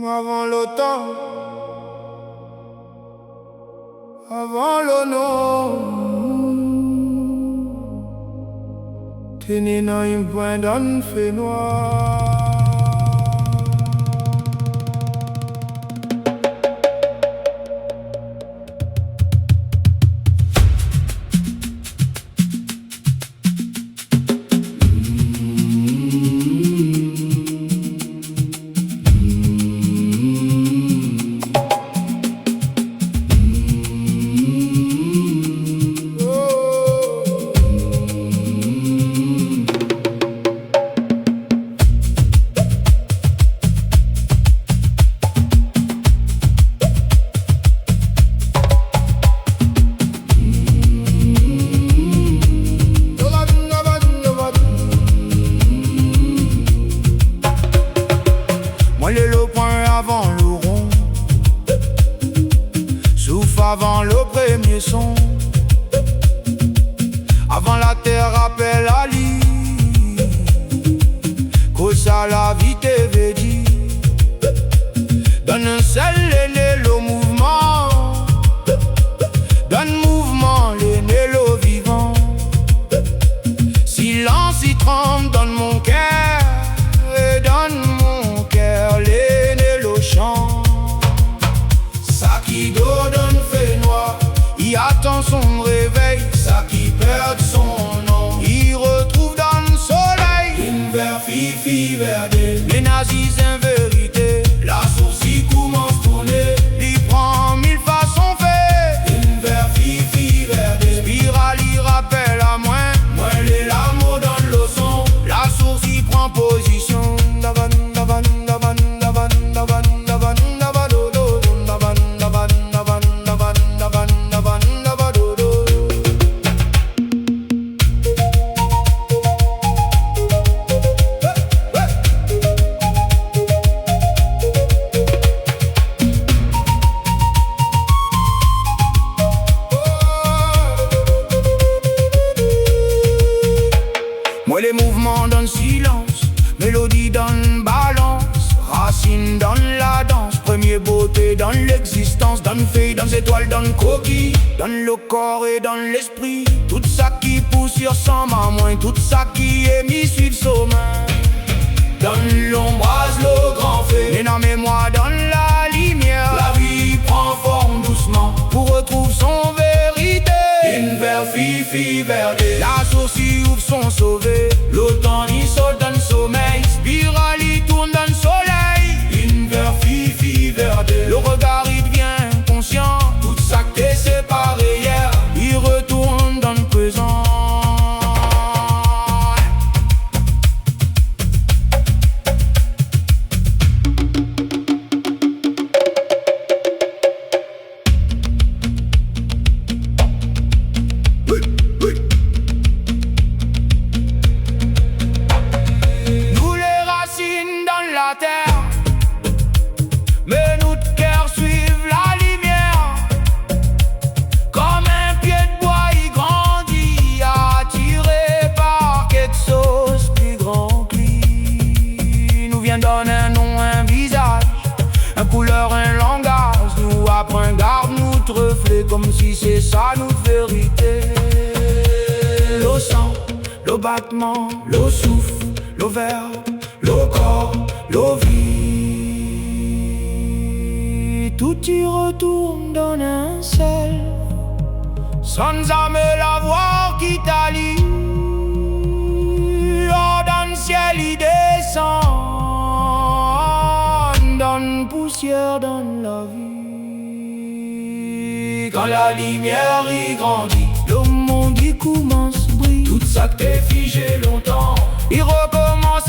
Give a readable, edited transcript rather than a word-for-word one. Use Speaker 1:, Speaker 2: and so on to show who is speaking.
Speaker 1: Avant l'automne, avant l'automne, tenez dans un point d'un fait noir. Moi le point avant le rond, souffle avant le premier son, avant la terre appelle Ali, cause à la vie t'avait dit, donne un seul l'aîné le mouvement, donne mouvement l'aîné le vivant, silence y tremble dans mon cœur et donne ça qui donne fait noir, il attend son réveil. Ça qui perd son nom, il retrouve dans le soleil. Une vers fifi verdé, les nazis en vérité. La source y commence tourner, il prend mille façons fait. Une vers fifi verdé, spirale il rappelle à moins les l'amour dans le leçon. La source y prend position. Moi les mouvements dans le silence, mélodie dans le balance, racine dans la danse, premier beauté dans l'existence, dans le feuille, dans les étoiles, dans le coquille, dans le corps et dans l'esprit. Tout ça qui pousse y ressemble à moi, tout ça qui est mis suivre son main. Dans l'ombrage le grand fait, mais dans mémoire dans la lumière, la vie prend forme doucement pour retrouver son vérité. Une vers fifi verdé, la source y ouvre son sauvé. L'automne y saute dans le sommeil, spirale y tourne dans le soleil. Une vers fifi verdé, le regard y devient conscient. Tout ça que t'es séparé hier, il retourne dans le présent. Terre, mais notre cœur suivent la lumière. Comme un pied de bois, il grandit, attiré par quelque chose plus grand que lui. Nous vient donner un nom, un visage, un couleur, un langage. Nous apprend, garde notre reflet, comme si c'est ça notre vérité. Le sang, le battement, le souffle, le verbe, le corps, le vie, tout y retourne dans un seul, sans jamais l'avoir qui t'allie. Oh, dans le ciel il descend, dans la poussière, dans la vie. Quand la lumière y grandit, le monde y commence brille. Tout ça que t'es figé longtemps, il recommence